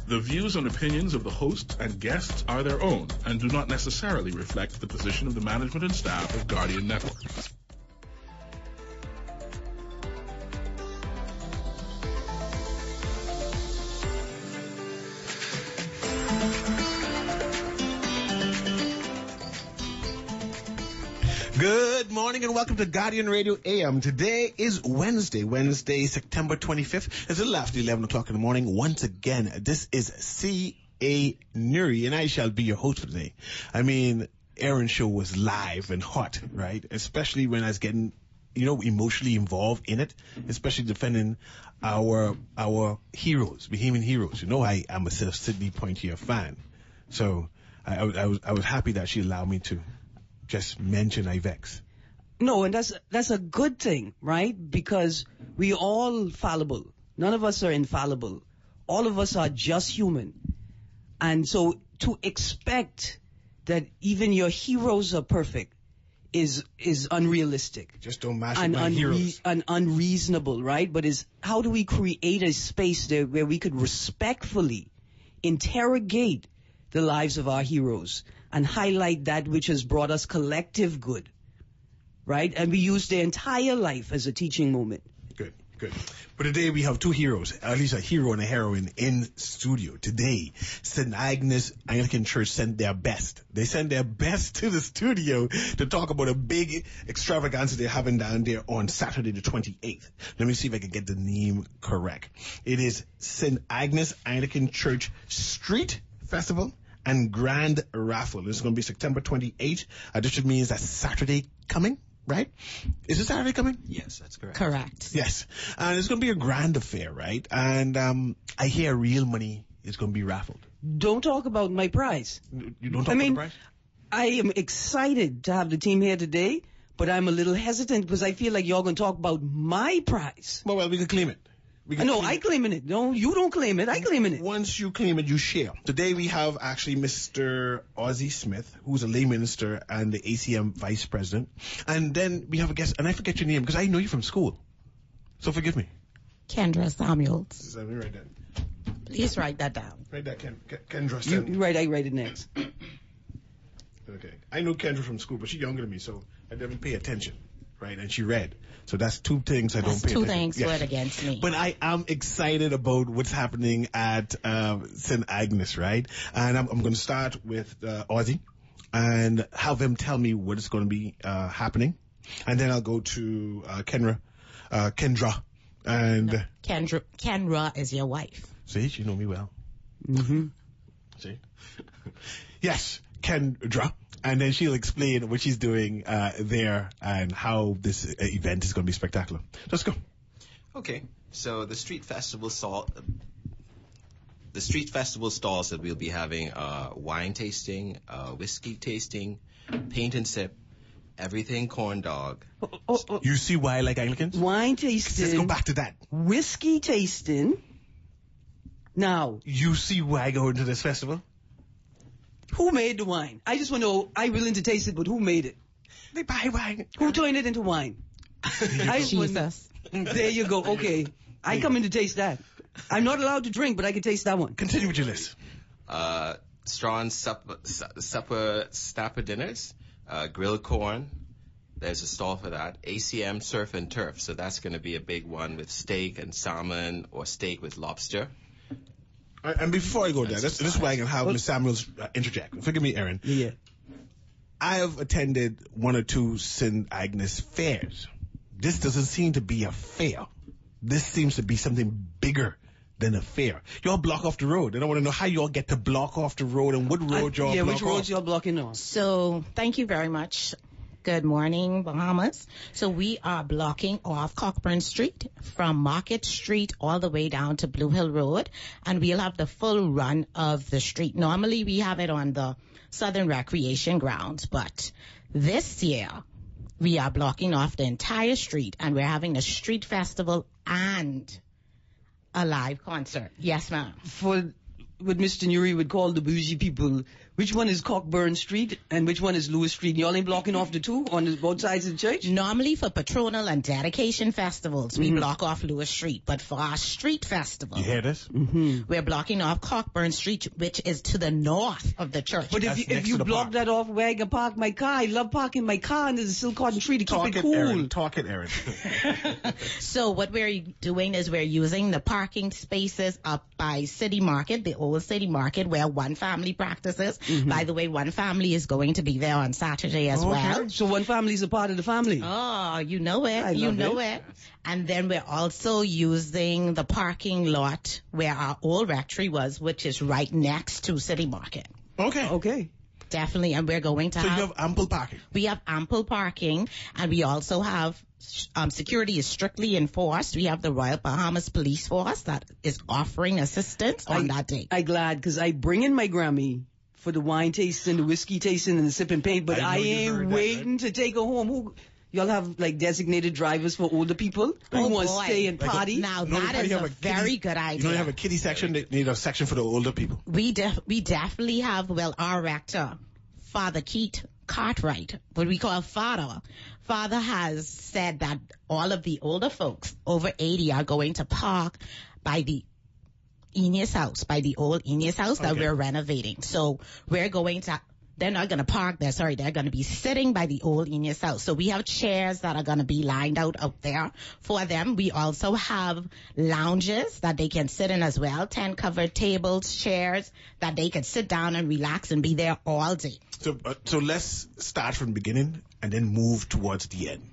The views and opinions of the hosts and guests are their own and do not necessarily reflect the position of the management and staff of Guardian Network. Good morning and welcome to Guardian Radio AM. Today is Wednesday, September 25th. It's a little after 11 o'clock in the morning. Once again, this is C.A. Newry, and I shall be your host for today. I mean, Aaron's show was live and hot, right? Especially when I was getting, emotionally involved in it, especially defending our heroes, Bahamian heroes. I am a Sidney Poitier fan. So I was happy that she allowed me to just mention Ivex. No, and that's a good thing, right? Because we all fallible. None of us are infallible. All of us are just human. And so to expect that even your heroes are perfect is unrealistic. Just don't mash up my heroes. And unreasonable, right? But how do we create a space there where we could respectfully interrogate the lives of our heroes and highlight that which has brought us collective good, right? And we use their entire life as a teaching moment. Good. But today we have two heroes, at least a hero and a heroine in studio. Today, St. Agnes Anglican Church sent their best. They sent their best to the studio to talk about a big extravaganza they're having down there on Saturday the 28th. Let me see if I can get the name correct. It is St. Agnes Anglican Church Street Festival and Grand Raffle. It's going to be September 28th. This should mean that's Saturday coming, right? Is it Saturday coming? Yes, that's correct. Correct. Yes. And it's going to be a grand affair, right? And I hear real money is going to be raffled. Don't talk about my prize. You don't talk about the prize? I am excited to have the team here today, but I'm a little hesitant because I feel like y'all going to talk about my prize. Well, we can claim it. I claim it. No, you don't claim it. I claim it. Once you claim it, you share. Today we have actually Mr. Ozzie Smith, who's a lay minister and the ACM vice president. And then we have a guest, and I forget your name because I know you from school. So forgive me. Kendra Samuels. Let me write that. Please write that down. Write that, Kendra. You write, I write it next. Okay. I know Kendra from school, but she's younger than me, so I didn't pay attention. Right, and she read. So that's two things I don't pay attention to. Two things went against me. But I am excited about what's happening at St. Agnes, right? And I'm going to start with Ozzie and have him tell me what is going to be happening. And then I'll go to Kendra. And no, Kendra is your wife. See, you know me well. Mm-hmm. See? Yes, Kendra. And then she'll explain what she's doing there and how this event is going to be spectacular. Let's go. Okay, so the street festival stalls that we'll be having wine tasting, whiskey tasting, paint and sip, everything corn dog. You see why I like Anglicans? Wine tasting. Let's go back to that. Whiskey tasting. Now. You see why I go into this festival? Who made the wine? I just want to know, I'm willing to taste it, but who made it? They buy wine. Who turned it into wine? Jesus. There you go. Okay. I come in to taste that. I'm not allowed to drink, but I can taste that one. Continue with your list. Strawn supper dinners, grilled corn. There's a stall for that. ACM surf and turf. So that's going to be a big one with steak and salmon or steak with lobster. And before I go there, this is why I can have Ms. Samuels interject. Forgive me, Aaron. Yeah. I have attended one or two St. Agnes fairs. This doesn't seem to be a fair. This seems to be something bigger than a fair. Y'all block off the road. And I want to know how y'all get to block off the road and what road y'all block off. Yeah, which roads y'all blocking on? So, thank you very much. Good morning, Bahamas. So we are blocking off Cockburn Street from Market Street all the way down to Blue Hill Road, and we'll have the full run of the street. Normally we have it on the Southern Recreation Grounds, but this year we are blocking off the entire street, and we're having a street festival and a live concert. Yes, ma'am. For what Mr. Newry would call the bougie people, Which one is Cockburn Street and which one is Lewis Street? Y'all ain't blocking off the two on both sides of the church? Normally for patronal and dedication festivals, we block off Lewis Street. But for our street festival, You hear this? we're blocking off Cockburn Street, which is to the north of the church. But That's if next you to the block park. that off where I can park my car, I love parking my car under the silk cotton tree to keep it cool. Aaron. Talk it, Aaron. So what we're doing is we're using the parking spaces up by City Market, the old City Market, where one family practices. By the way, one family is going to be there on Saturday as well. So one family's a part of the family. Oh, you know it. I You love know it. it. And then we're also using the parking lot where our old rectory was, which is right next to City Market. Okay. Okay. Definitely. And we're going to So you have, have ample parking. we have ample parking, and we also have security is strictly enforced. We have the Royal Bahamas Police Force that is offering assistance on that day. I glad because I bring in my Grammy for the wine tasting, the whiskey tasting, and the sip and paint, but I I know you ain't heard that, waiting to take her home. Who? Y'all have like designated drivers for older people who want to boy. stay and party? Now You know, that you is have a kiddie- very good You idea. don't have a kiddie section. They need a section for the older people. We definitely have, well, our rector, Father Keith Cartwright, what we call Father. Father has said that all of the older folks over 80 are going to park by the Enos house, by the old Enos house that Okay. we're renovating. So we're going to, they're not going to park there, sorry, they're going to be sitting by the old Enos house. So we have chairs that are going to be lined out there for them. We also have lounges that they can sit in as well, tent covered tables, chairs that they can sit down and relax and be there all day. So let's start from the beginning and then move towards the end.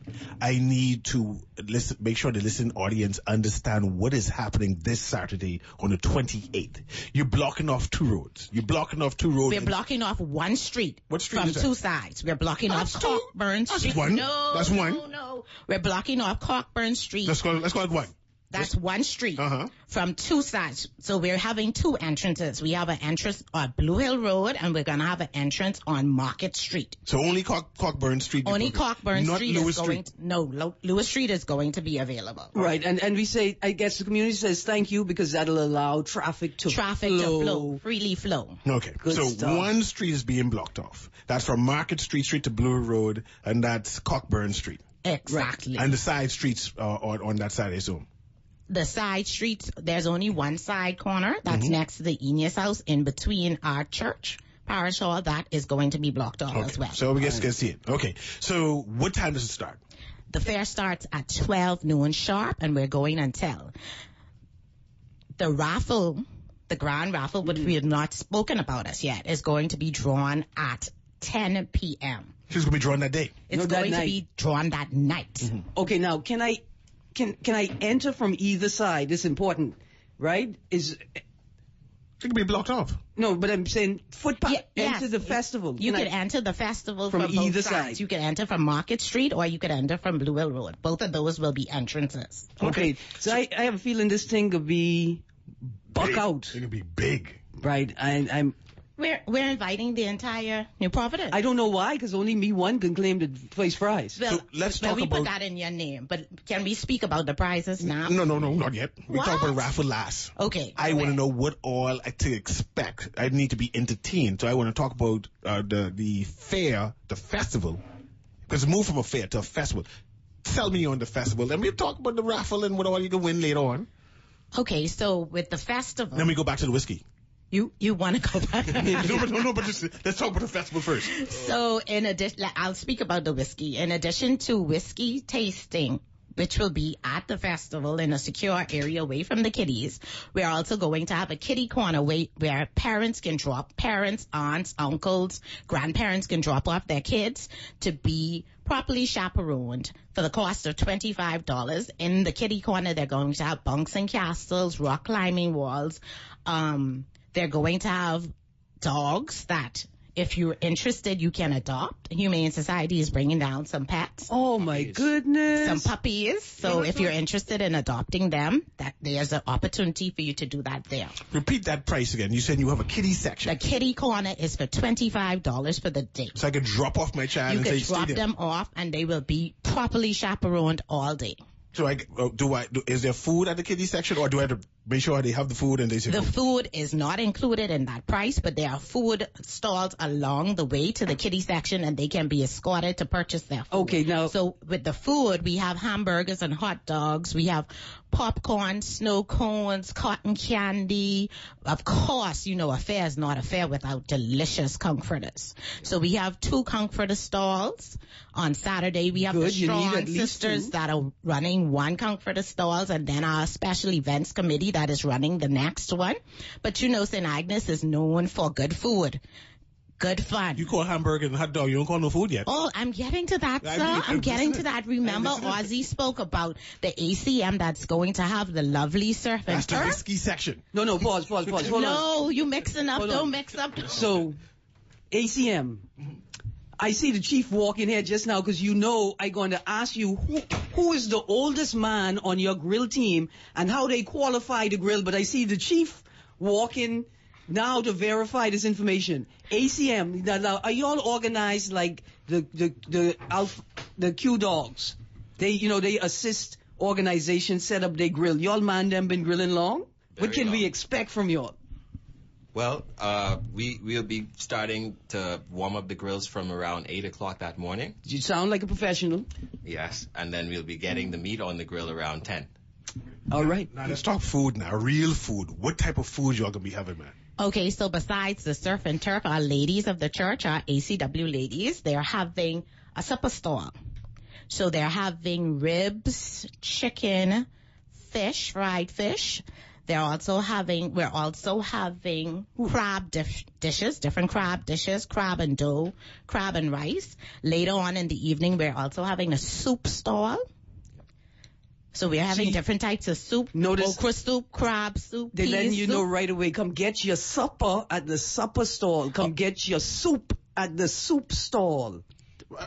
I need to listen, make sure the listening audience understand what is happening this Saturday on the 28th. You're blocking off two roads. You're blocking off two roads. We're blocking off one street. What street from is that? two sides. We're blocking That's off two? Cockburn That's Street. one. No, That's one. No. We're blocking off Cockburn Street. Let's call it one. That's one street from two sides. So we're having two entrances. We have an entrance on Blue Hill Road, and we're going to have an entrance on Market Street. So only Cockburn Street. Only Cockburn not Street Lewis is going to, no, Lewis Street is going to be available. Right, and we say, I guess the community says thank you because that'll allow traffic to flow. Freely flow. Okay, Good so stuff. one street is being blocked off. That's from Market Street to Blue Hill Road, and that's Cockburn Street. Exactly. And the side streets on that side, I assume. The side streets, there's only one side corner that's next to the Enos house in between our church, parish hall, that is going to be blocked off as well. So we can see it. Okay, so what time does it start? The fair starts at 12 noon sharp, and we're going until the raffle, the grand raffle, which we have not spoken about as yet, is going to be drawn at 10 p.m. She's going to be drawn that day. It's No, that going to night. be drawn that night. Okay, now can I enter from either side? It's important, right? She can be blocked off. No, but I'm saying footpath. Yes. Enter the festival. You Can could I- enter the festival From from both either sides. side. You could enter from Market Street, or you could enter from Blue Hill Road. Both of those will be entrances. Okay, so I have a feeling this thing could be buck out, It could be big. right? I'm We're inviting the entire New Providence. I don't know why, because only me one can claim the first prize. Well, So let's well, talk we about- put that in your name, but can we speak about the prizes now? No, not yet. We What? talk about raffle last. Okay. I want to know what all to expect. I need to be entertained. So I want to talk about the fair, the festival. Because move from a fair to a festival. Tell me on the festival. And we'll talk about the raffle and what all you can win later on. Okay, so with the festival, Then we go back to the whiskey. you want to go back? no, but just, let's talk about the festival first. So in addition, I'll speak about the whiskey. In addition to whiskey tasting, which will be at the festival in a secure area away from the kiddies, we're also going to have a kiddie corner where parents, aunts, uncles, grandparents can drop off their kids to be properly chaperoned for the cost of $25. In the kiddie corner, they're going to have bunks and castles, rock climbing walls. They're going to have dogs that, if you're interested, you can adopt. Humane Society is bringing down some pets, Oh my goodness! some puppies. So if you're interested in adopting them, that there's an opportunity for you to do that there. Repeat that price again. You said you have a kiddie section. The kiddie corner is for $25 for the day. So I could drop off my child You and can say, drop stay there. them off, and they will be properly chaperoned all day. So is there food at the kiddie section, or do I have to make sure they have the food and they say The food is not included in that price, but there are food stalls along the way to the kiddie section, and they can be escorted to purchase their food. Okay, now. So with the food, we have hamburgers and hot dogs. We have popcorn, snow cones, cotton candy. Of course, you know, a fair is not a fair without delicious comforters. So we have 2 comforter stalls. On Saturday, we have Good, the you need Strong at least Sisters 2. that are running 1 comforter stalls, and then our special events committee that is running the next one. But you know, St. Agnes is known for good food. Good fun. You call hamburger and hot dog, you don't call no food yet. Oh, I'm getting to that, I sir. mean, I'm getting to listen, that. Remember, Ozzy spoke about the ACM that's going to have the lovely surf and That's the turf. risky section. No, pause. Hold on. No, you mixing up. Hold on. Don't mix up. So, ACM, I see the chief walking here just now because you know I'm going to ask you who is the oldest man on your grill team and how they qualify the grill, but I see the chief walking now to verify this information. ACM, now, are you all organized like the Q Dogs? They assist organizations set up their grill. Y'all man them been grilling long? What can we expect from y'all? Well, we'll be starting to warm up the grills from around 8 o'clock that morning. You sound like a professional. Yes, and then we'll be getting the meat on the grill around 10. All right. Now let's talk food now, real food. What type of food y'all gonna be having, man? Okay, so besides the surf and turf, our ladies of the church, our ACW ladies, they're having a supper stall. So they're having ribs, chicken, fish, fried fish. We're also having crab dishes, different crab dishes, crab and dough, crab and rice. Later on in the evening, we're also having a soup stall. So we're having different types of soup. Notice okra soup, crab soup, they're pea letting you soup. know right away. Come get your supper at the supper stall. Come get your soup at the soup stall.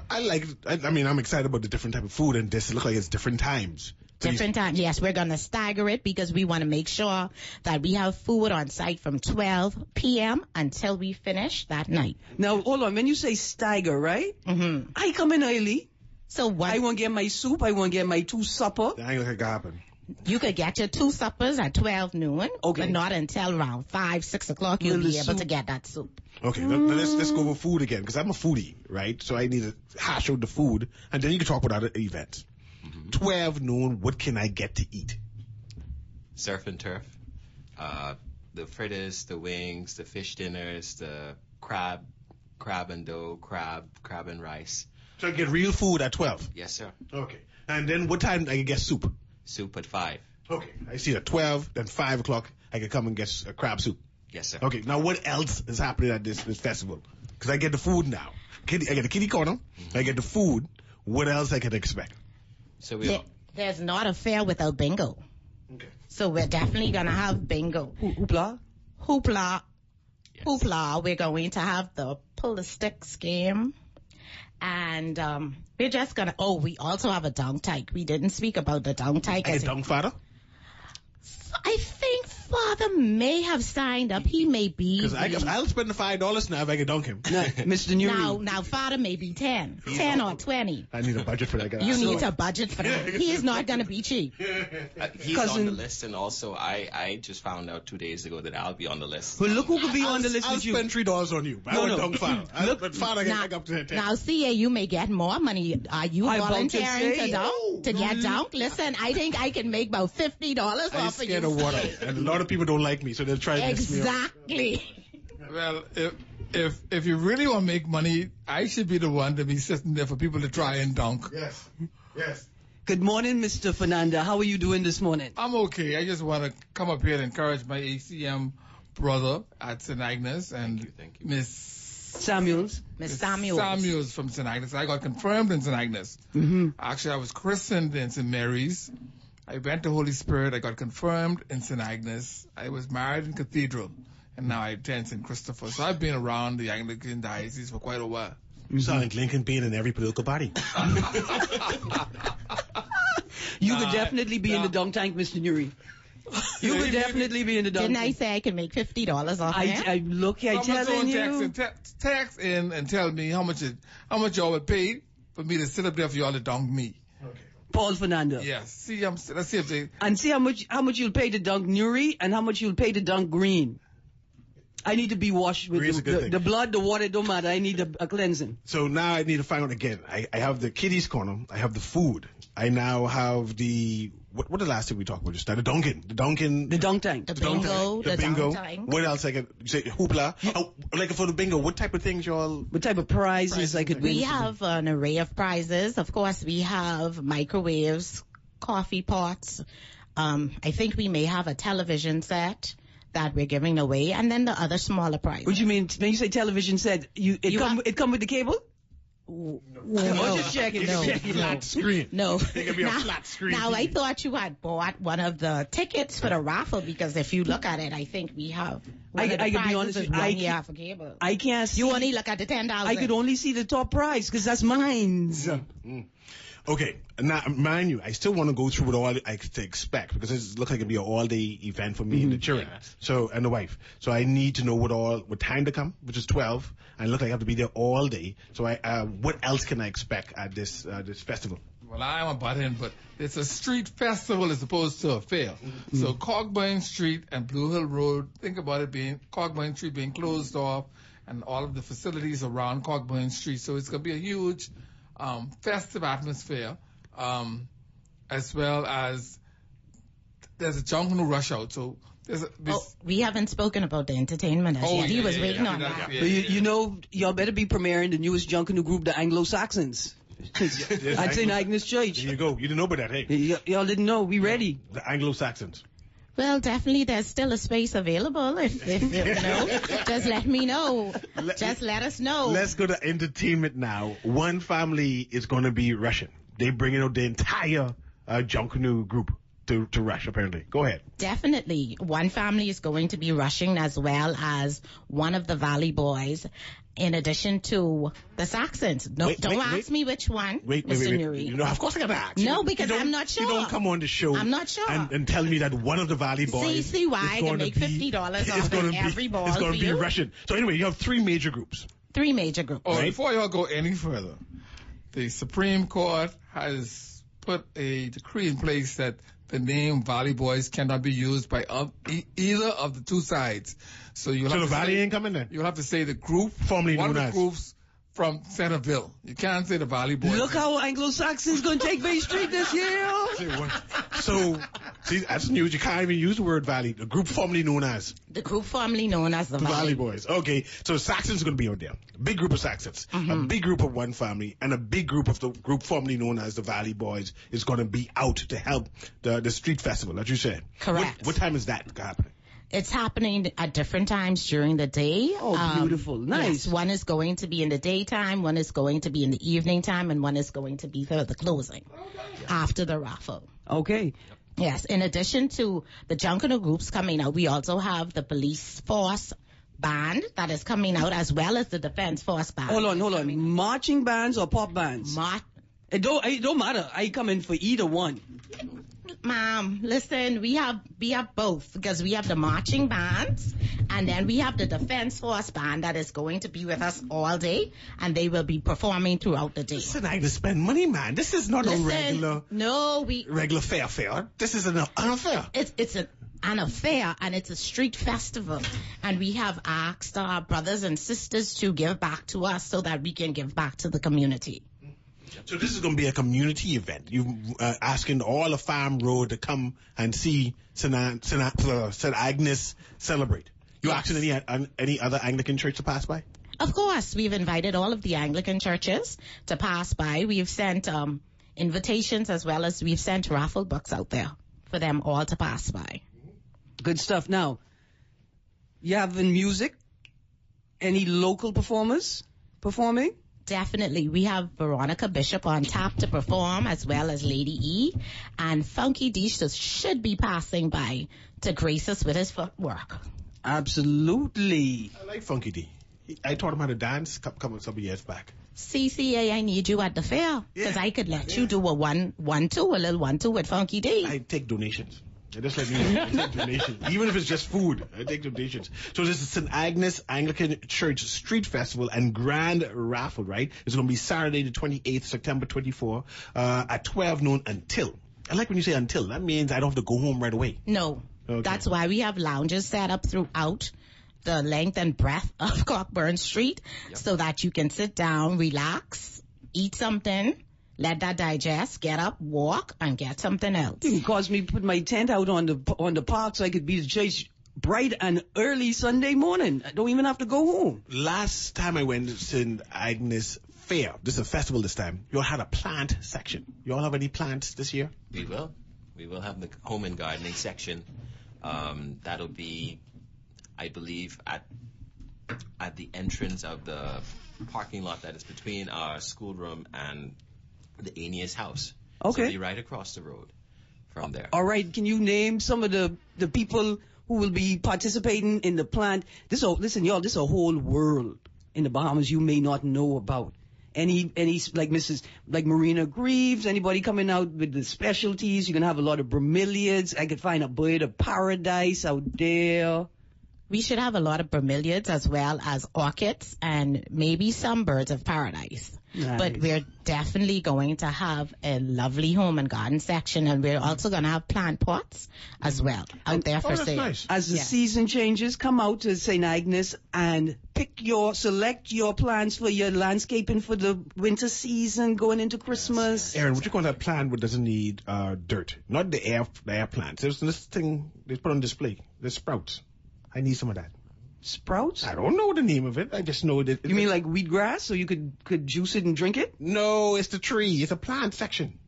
I'm excited about the different type of food, and this look like it's different times. So Different times. Yes, we're going to stagger it because we want to make sure that we have food on site from 12 p.m. until we finish that night. Now, hold on. When you say stagger, right? Mm-hmm. I come in early. So what? I want to get my soup. I want to get my 2 supper. That ain't gonna happen. You could get your 2 suppers at 12 noon, Okay. but not until around 5, 6 o'clock you'll Will the be able to soup- get that soup. Okay, let's go over food again, because I'm a foodie, right? So I need to hash out the food, and then you can talk about other events. 12 noon, what can I get to eat? Surf and turf. The fritters, the wings, the fish dinners, the crab and dough, crab and rice. So I get real food at 12? Yes, sir. Okay. And then what time I can get soup? Soup at 5. Okay. I see at 12, then 5 o'clock, I can come and get a crab soup. Yes, sir. Okay, now what else is happening at this festival? Because I get the food now. I get the kitty corner, I get the food. What else I can expect? So we There's not a fair without bingo. Okay. So we're definitely going to have bingo. Hoopla. Hoopla. Yes. Hoopla. We're going to have the pull the sticks game. And we're just going to, we also have a dunk tyke. We didn't speak about the dunk tyke. I dunk father? I think Father may have signed up. He may be. Because I'll spend the $5 now if I can dunk him. Now, Mr. Newry. Now Father may be 10 or 20. I need a budget for that guy. You need to budget for that. He is not going to be cheap. he's on the list, and also I just found out 2 days ago that I'll be on the list. Well, look who could be on the list I'll with you. spend $3 on you. I want dunk father. But father can back up to 10. Now, CA, you may get more money. Are you I about to volunteering say, to dunk? To get dunk? Listen, I think I can make about $50 I'm off of scared you. of water. And a lot of people don't like me, so they'll try to mess me up. Exactly. Well, if you really want to make money, I should be the one to be sitting there for people to try and dunk. Yes. Good morning, Mr. Fernanda. How are you doing this morning? I'm okay. I just want to come up here and encourage my ACM brother at St. Agnes and Thank you. Miss Samuels. Miss Samuels. Samuels from St. Agnes. I got confirmed in St. Agnes. Mm-hmm. Actually, I was christened in St. Mary's. I went to Holy Spirit. I got confirmed in St. Agnes. I was married in Cathedral. And now I attend St. Christopher. So I've been around the Anglican diocese for quite a while. You sound like Lincoln being in every political party. You could definitely be in the dunk tank, Mr. Newry. You could definitely be in the dunk Didn't I tank. say I can make $50 off of it? I'm telling you. Text in and tell me how much y'all would pay for me to sit up there for y'all to dunk me. Paul Fernando. Yes. See, let's see if they. And see how much you'll pay to dunk Newry and how much you'll pay to dunk Green. I need to be washed with Green's a good thing. the blood, the water, don't matter. I need a cleansing. So now I need to find out again. I have the kiddies corner. I have the food. I now have the what the last thing we talked about just now? The Dunkin'. The dunk tank. The bingo, The the bingo. downtime. What else I can say? Hoopla. Oh, like for the bingo, what type of things y'all? What type of prizes I could win? We have an array of prizes. Of course, we have microwaves, coffee pots. I think we may have a television set that we're giving away, and then the other smaller prizes. What do you mean? When you say television set, it come with the cable? No. Just checking. No. Flat screen. No. It can be a flat screen. Now, I thought you had bought one of the tickets for the raffle, because if you look at it, I think we have one of the I can be prizes honest is with you, 1 year for cable. I can't see. You only look at the $10. I could only see the top prize because that's mine. Okay, now mind you, I still want to go through what all I could expect, because it looks like it'd be an all-day event for me and the children, and the wife. So I need to know what time to come, which is 12, and it looks like I have to be there all day. So what else can I expect at this festival? Well, I am a butt-in, but it's a street festival as opposed to a fair. Mm-hmm. So Cogburn Street and Blue Hill Road, think about it being Cogburn Street being closed off, and all of the facilities around Cogburn Street. So it's going to be a huge festive atmosphere, as well as there's a Junkanoo rush out. So there's we haven't spoken about the entertainment as yet. He was waiting on that. But you know, y'all better be premiering the newest Junkanoo group, the Anglo-Saxons. At St. Agnes Church. There you go. You didn't know about that, hey? Y'all didn't know. We ready. The Anglo-Saxons. Well, definitely there's still a space available. If you know, just let me know. Just let us know. Let's go to entertainment now. One family is going to be Russian. They're bringing out the entire Junkanoo group to rush, apparently. Go ahead. Definitely. One family is going to be rushing, as well as one of the Valley Boys, in addition to the Saxons. Don't ask me which one, Mr. Newry. You know, of course I gotta ask. No, because I'm not sure. You don't come on the show. I'm not sure. And tell me that one of the Valley Boys. See why I can make $50 off of every ball It's going to for be you? Russian. So anyway, you have three major groups. 3 major groups. Oh, before y'all go any further, the Supreme Court has put a decree in place that the name Valley Boys cannot be used by either of the two sides. So you'll have the to Valley say, ain't coming then? You'll have to say the group, Formerly one of known the as. groups from Centerville. You can't say the Valley Boys. Look how Anglo-Saxons gonna take Bay Street this year. So, see, that's news. You can't even use the word Valley. The group formerly known as The group formerly known as the Valley Boys. Okay, so Saxons are going to be out there. Big group of Saxons. A big group of one family, and a big group of the group formerly known as the Valley Boys is going to be out to help the street festival, that you said. Correct. What time is that happening? It's happening at different times during the day. Oh, beautiful. Nice. Yes, one is going to be in the daytime, one is going to be in the evening time, and one is going to be for the closing after the raffle. Okay. Yes, in addition to the Junkanoo groups coming out, we also have the police force band that is coming out, as well as the defense force band. Hold on. Marching bands or pop bands? It don't matter. I come in for either one. Ma'am, listen, we have both, because we have the marching bands, and then we have the defense force band that is going to be with us all day, and they will be performing throughout the day. Listen, I to spend money, man. This is not a regular fair. This is an affair. It's an affair, and it's a street festival, and we have asked our brothers and sisters to give back to us so that we can give back to the community. So this is going to be a community event. You asking all of Farm Road to come and see St. Agnes celebrate. You asking any other Anglican church to pass by? Of course, we've invited all of the Anglican churches to pass by. We've sent invitations, as well as we've sent raffle books out there for them all to pass by. Good stuff. Now, you having music? Any local performers performing? Definitely. We have Veronica Bishop on tap to perform, as well as Lady E. And Funky D should be passing by to grace us with his footwork. Absolutely. I like Funky D. I taught him how to dance some years back. CCA, I need you at the fair, because I could let you do a little 1-2 with Funky D. I take donations. Just let me know. I take donations. Even if it's just food, I take donations. So this is St. Agnes Anglican Church Street Festival and Grand Raffle, right? It's going to be Saturday the 28th, September 24, at 12 noon until. I like when you say until. That means I don't have to go home right away. No. Okay. That's why we have lounges set up throughout the length and breadth of Cockburn Street, so that you can sit down, relax, eat something, let that digest, get up, walk, and get something else. You can cause me to put my tent out on the park so I could be the church bright and early Sunday morning. I don't even have to go home. Last time I went to St. Agnes Fair, this is a festival this time, you all had a plant section. You all have any plants this year? We will. We will have the home and gardening section. That'll be, I believe, at the entrance of the parking lot that is between our schoolroom and the Aeneas house. Okay. So it'll be right across the road from there. All right, can you name some of the people who will be participating in the plant? Listen, y'all, this is a whole world in the Bahamas you may not know about. Any like Marina Greaves, anybody coming out with the specialties? You're gonna have a lot of bromeliads. I could find a bird of paradise out there. We should have a lot of bromeliads as well as orchids and maybe some birds of paradise. Nice. But we're definitely going to have a lovely home and garden section, and we're also going to have plant pots as well out there for that's sale. nice. As the season changes, come out to St. Agnes and select your plants for your landscaping for the winter season going into Christmas. Aaron, what you call that plant that doesn't need dirt? Not the air plants. There's this thing they put on display. The sprouts. I need some of that. Sprouts? I don't know the name of it. I just know that. You mean like wheatgrass, so you could juice it and drink it? No, it's the tree. It's a plant section.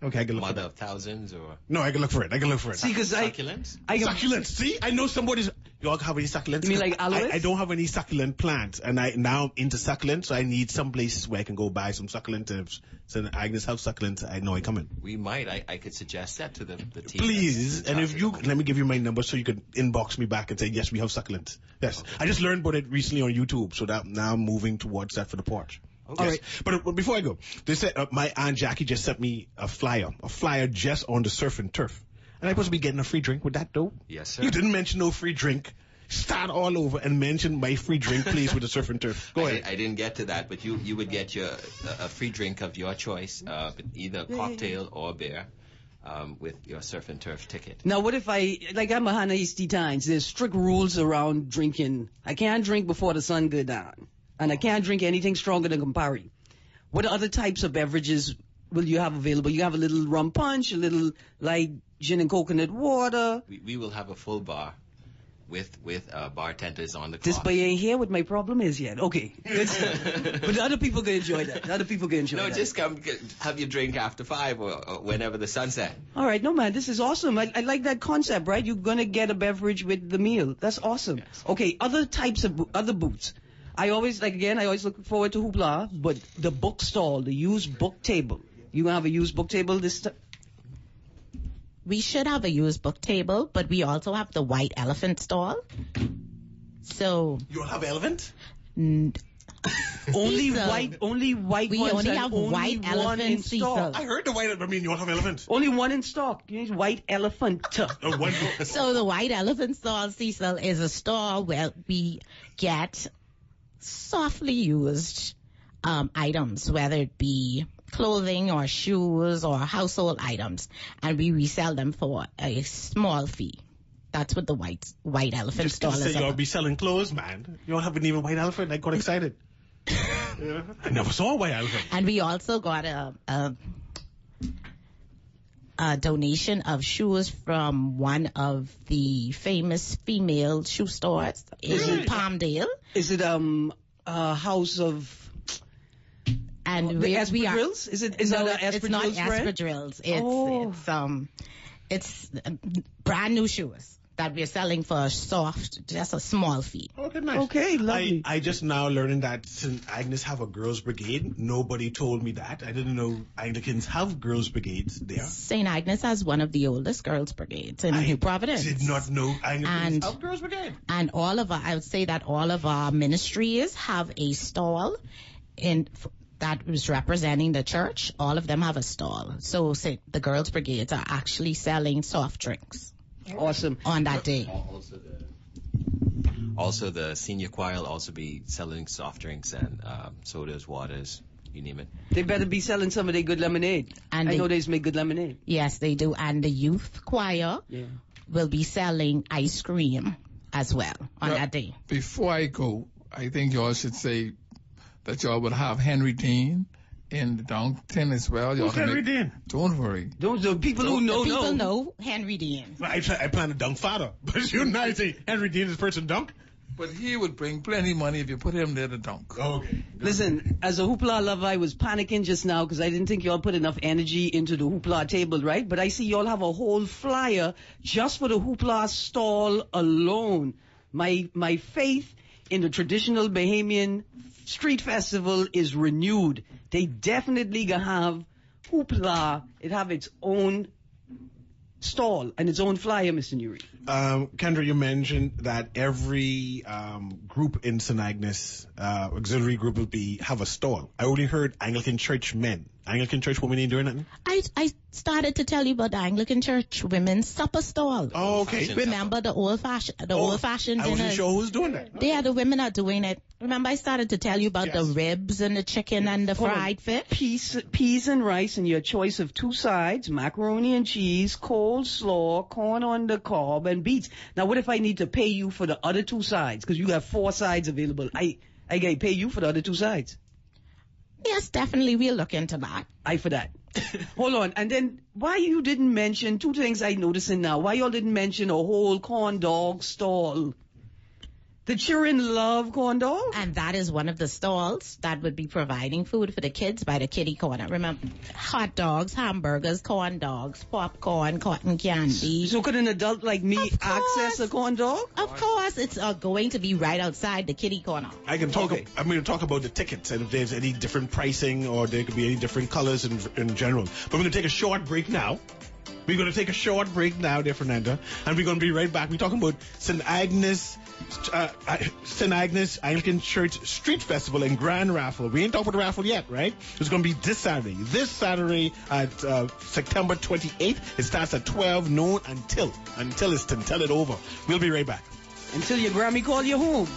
Okay, I can look Mother for of thousands or No, I can look for it. See, because succulents? Succulents. See, I know somebody's. You all have any succulents? You mean like aloes? I don't have any succulent plants, and now I'm into succulents, so I need some place where I can go buy some succulent. If St. Agnes have succulents, I know I come in. We might. I could suggest that to the team. Please, and if you let me give you my number so you could inbox me back and say yes, we have succulents. Yes, okay. I just learned about it recently on YouTube, so that now I'm moving towards that for the porch. Okay. Yes. But before I go, they said my Aunt Jackie just sent me a flyer just on the surf and turf. And I'm supposed to be getting a free drink with that, though? Yes, sir. You didn't mention no free drink. Start all over and mention my free drink, please, with the surf and turf. Go ahead. I didn't get to that, but you would get a free drink of your choice, either a cocktail or a beer, with your surf and turf ticket. Now, what if I'm a Hana Easty Times, there's strict rules around drinking. I can't drink before the sun go down. And I can't drink anything stronger than Campari. What other types of beverages will you have available? You have a little rum punch, a little light gin and coconut water. We will have a full bar with bartenders on the clock. This boy ain't here what my problem is yet. Okay. Good stuff. But other people can enjoy that. Other people can enjoy that. No, just come have your drink after 5 or whenever the sun's set. All right. No, man, this is awesome. I like that concept, right? You're going to get a beverage with the meal. That's awesome. Yes. Okay. Other types of other booths. I always look forward to Hoopla, but the bookstall, the used book table. You gonna have a used book table this time? We should have a used book table, but we also have the white elephant stall. So You all have elephant? Only Cecil. white We ones only and have only white one elephant, in stock. Cecil. I heard the white elephant. I mean, you all have elephant. Only one in stock. You need white elephant. One. So the white elephant stall, Cecil, is a store where we get softly used items, whether it be clothing or shoes or household items, and we resell them for a small fee. That's what the white elephant Just Oh, stall say is y'all about. be selling clothes, man. You all haven't even white elephant. I got excited. Yeah. I never saw a white elephant. And we also got a donation of shoes from one of the famous female shoe stores in Really? Palmdale. Is it House of And the we are espadrilles? Is that no, an it's not espadrilles brand? espadrilles. Oh. It's brand new shoes that we're selling for just a small fee. Okay, nice. Okay, lovely. I just now learning that St. Agnes have a girls' brigade. Nobody told me that. I didn't know Anglicans have girls' brigades there. St. Agnes has one of the oldest girls' brigades in New Providence. Did not know Anglicans And- have girls' brigade. And I would say that all of our ministries have a stall that is representing the church. All of them have a stall. So say the girls' brigades are actually selling soft drinks. Awesome. on that day. Also, the senior choir will also be selling soft drinks and sodas, waters, you name it. They better be selling some of their good lemonade. And I they- know they make good lemonade. Yes, they do. And the youth choir Yeah. will be selling ice cream as well on Well, that day. Before I go, I think y'all should say that y'all will have Henry Dean in the Downton as well. Y'all Who's can Henry make- Dean? Don't worry. Those are people who know. People know Henry Dean. I plan to dunk father, but you now say Henry Dean is person dunk? But he would bring plenty money if you put him there to dunk. Okay. Listen, as a hoopla lover, I was panicking just now because I didn't think y'all put enough energy into the hoopla table, right? But I see y'all have a whole flyer just for the hoopla stall alone. My faith in the traditional Bahamian street festival is renewed. They definitely gonna have hoopla. It have its own stall and its own flyer, Mr. Newry. Kendra, you mentioned that every group in St. Agnes, auxiliary group will have a stall. I only heard Anglican Church men. Anglican Church women ain't doing nothing? I started to tell you about the Anglican Church women's supper stall. Oh, okay. Remember the old fashioned I wasn't dinners? sure who was doing that. Yeah, the women are doing it. Remember I started to tell you about the Yes. ribs and the chicken and the Hold on. fried fish? Peas and rice and your choice of 2 sides, macaroni and cheese, coleslaw, corn on the cob, and beets. Now, what if I need to pay you for the other 2 sides? Because you have 4 sides available. I gotta pay you for the other 2 sides. Yes, definitely we'll look into that. I for that. Hold on. And then why you didn't mention 2 things I noticing now? Why y'all didn't mention a whole corn dog stall? The children love corn dogs. And that is one of the stalls that would be providing food for the kids by the kitty corner. Remember, hot dogs, hamburgers, corn dogs, popcorn, cotton candy. So could an adult like me Of course. access a corn dog? Of course, it's going to be right outside the kitty corner. I can talk. Okay. I'm going to talk about the tickets and if there's any different pricing or there could be any different colors in general. But we're going to take a short break now. We're going to take a short break now, dear Fernanda, and we're going to be right back. We're talking about St. Agnes Anglican Church Street Festival and Grand Raffle. We ain't talking about the raffle yet, right? It's going to be this Saturday. This Saturday at September 28th. It starts at 12 noon until it over. We'll be right back. Until your Grammy call you home.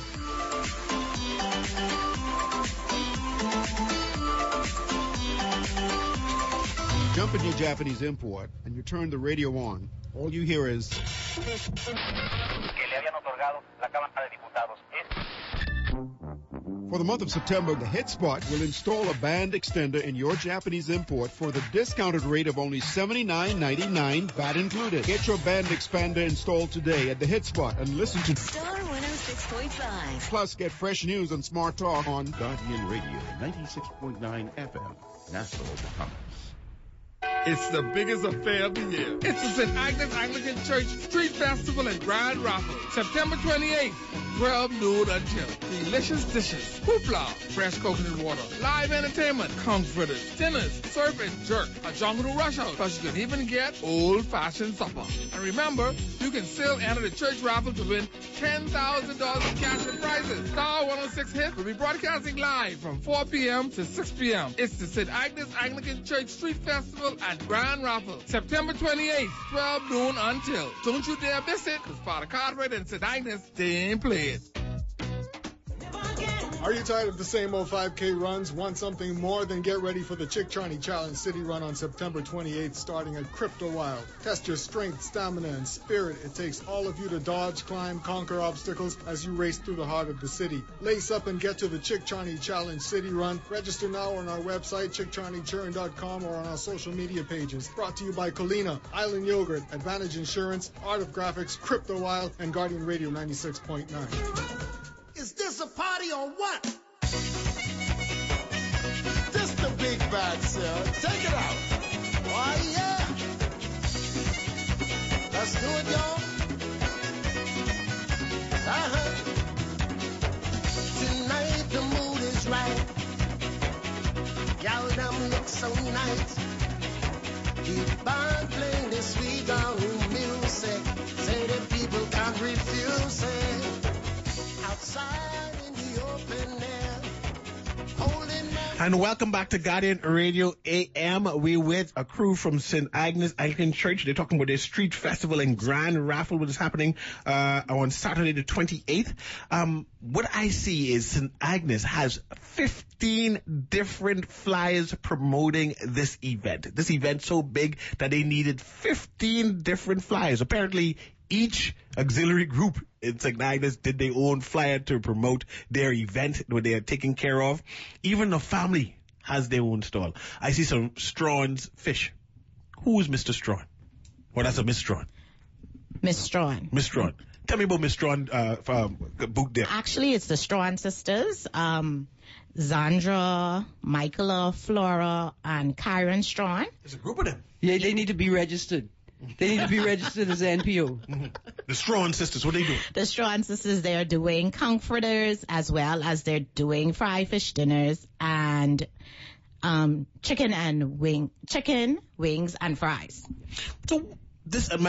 Jump in your Japanese import and you turn the radio on. All you hear is... For the month of September, the Hit Spot will install a band extender in your Japanese import for the discounted rate of only $79.99, VAT included. Get your band expander installed today at the Hit Spot and listen to Star 106.5. Plus get fresh news and smart talk on Guardian Radio, 96.9 FM, Nassau, Bahamas. It's the biggest affair of the year. It's the St. Agnes Anglican Church Street Festival and Grand Raffle, September 28th, 12 noon until. Delicious dishes, hoopla, fresh coconut water, live entertainment, comforters, dinners, surf and jerk, a jungle rush out. Plus you can even get old-fashioned supper. And remember, you can still enter the church raffle to win $10,000 in cash and prizes. Star 106 Hit will be broadcasting live from 4 p.m. to 6 p.m. It's the St. Agnes Anglican Church Street Festival and Grand Raffle, September 28th, 12 noon until. Don't you dare miss it, because Father Cartwright and St. Agnes, they ain't play it. Are you tired of the same old 5K runs? Want something more? Then get ready for the Chick Charney Challenge City Run on September 28th, starting at Crypto Wild. Test your strength, stamina, and spirit. It takes all of you to dodge, climb, conquer obstacles as you race through the heart of the city. Lace up and get to the Chick Charney Challenge City Run. Register now on our website, chickcharneychurn.com, or on our social media pages. Brought to you by Colina, Island Yogurt, Advantage Insurance, Art of Graphics, Crypto Wild, and Guardian Radio 96.9. Is this a party or what? This the big bag, sir. Take it out. Oh, yeah. Let's do it, y'all. Tonight the mood is right. Y'all them look so nice. Keep on playing this sweet old music. Say the people can't refuse it. Outside in the open air, holding And welcome back to Guardian Radio AM. We're with a crew from St. Agnes Anglican Church. They're talking about their street festival and grand raffle, which is happening on Saturday the 28th. What I see is St. Agnes has 15 different flyers promoting this event. This event's so big that they needed 15 different flyers. Apparently, each auxiliary group in St. Agnes did their own flyer to promote their event that they are taking care of. Even the family has their own stall. I see some Strawn's fish. Who is Mr. Strawn? Well, that's a Miss Strawn. Miss Strawn. Miss Strawn. Tell me about Miss Strawn book there. Actually, it's the Strawn sisters. Zandra, Michaela, Flora, and Kyron Strawn. There's a group of them. Yeah, they need to be registered. They need to be registered as NPO. Mm-hmm. The Strawn sisters, what are they doing? The Strawn sisters, they're doing comforters as well as they're doing fried fish dinners and chicken, wings, and fries. So this, I'm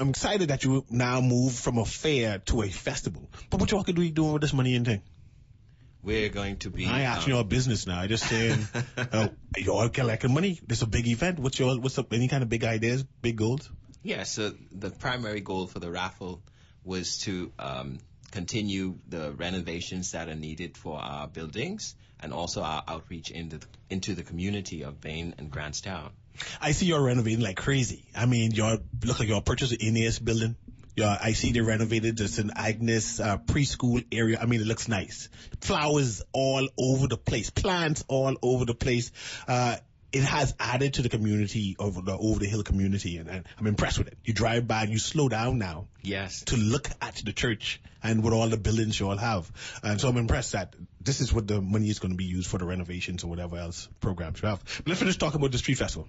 excited that you now move from a fair to a festival. But what y'all could be doing with this money and thing? We're going to be. I asking your business now. I just saying, y'all collecting money. This is a big event. What's up? Any kind of big ideas, big goals? Yeah. So the primary goal for the raffle was to continue the renovations that are needed for our buildings and also our outreach into the community of Bain and Grantstown. I see you're renovating like crazy. I mean, y'all look like y'all purchased an Ineos building. Yeah, I see they renovated the St. Agnes preschool area. I mean, it looks nice. Flowers all over the place, plants all over the place. It has added to the community of the over the hill community, and I'm impressed with it. You drive by and you slow down now. Yes. To look at the church and what all the buildings you all have. And so I'm impressed that this is what the money is going to be used for the renovations or whatever else programs you have. But let's finish talking about the street festival.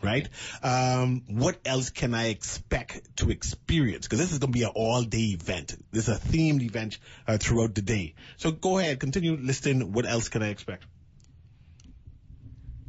Right? What else can I expect to experience? Because this is going to be an all-day event. This is a themed event throughout the day. So go ahead, continue listing. What else can I expect?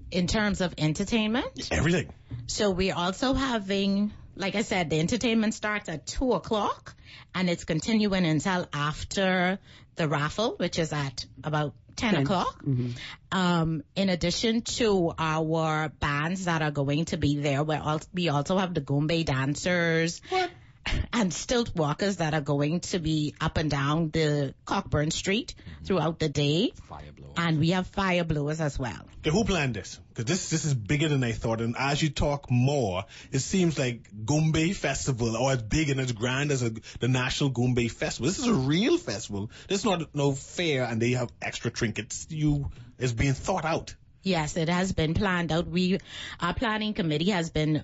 In terms of entertainment? Everything. So we're also having, like I said, the entertainment starts at 2 o'clock, and it's continuing until after the raffle, which is at about 10 o'clock. Mm-hmm. In addition to our bands that are going to be there, we also have the Goombay dancers and stilt walkers that are going to be up and down the Cockburn Street throughout the day. Fire blowers. And we have fire blowers as well. Okay, who planned this? Because this is bigger than I thought. And as you talk more, it seems like Goombay Festival, or as big and as grand as the National Goombay Festival. This is a real festival. This is not no fair, and they have extra trinkets. It's being thought out. Yes, it has been planned out. Our planning committee has been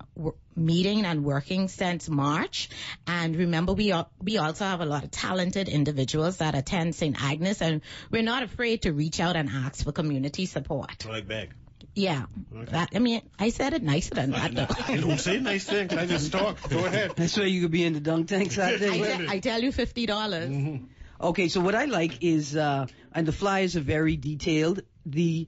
meeting and working since March. And remember, we also have a lot of talented individuals that attend St. Agnes, and we're not afraid to reach out and ask for community support. Like bag. Yeah. Okay. I said it nicer than that, though. I don't say nice things. I just talk. Go ahead. That's why you could be in the dunk tank Saturday. I tell you $50. Mm-hmm. Okay, so what I like is, and the flyers are very detailed, the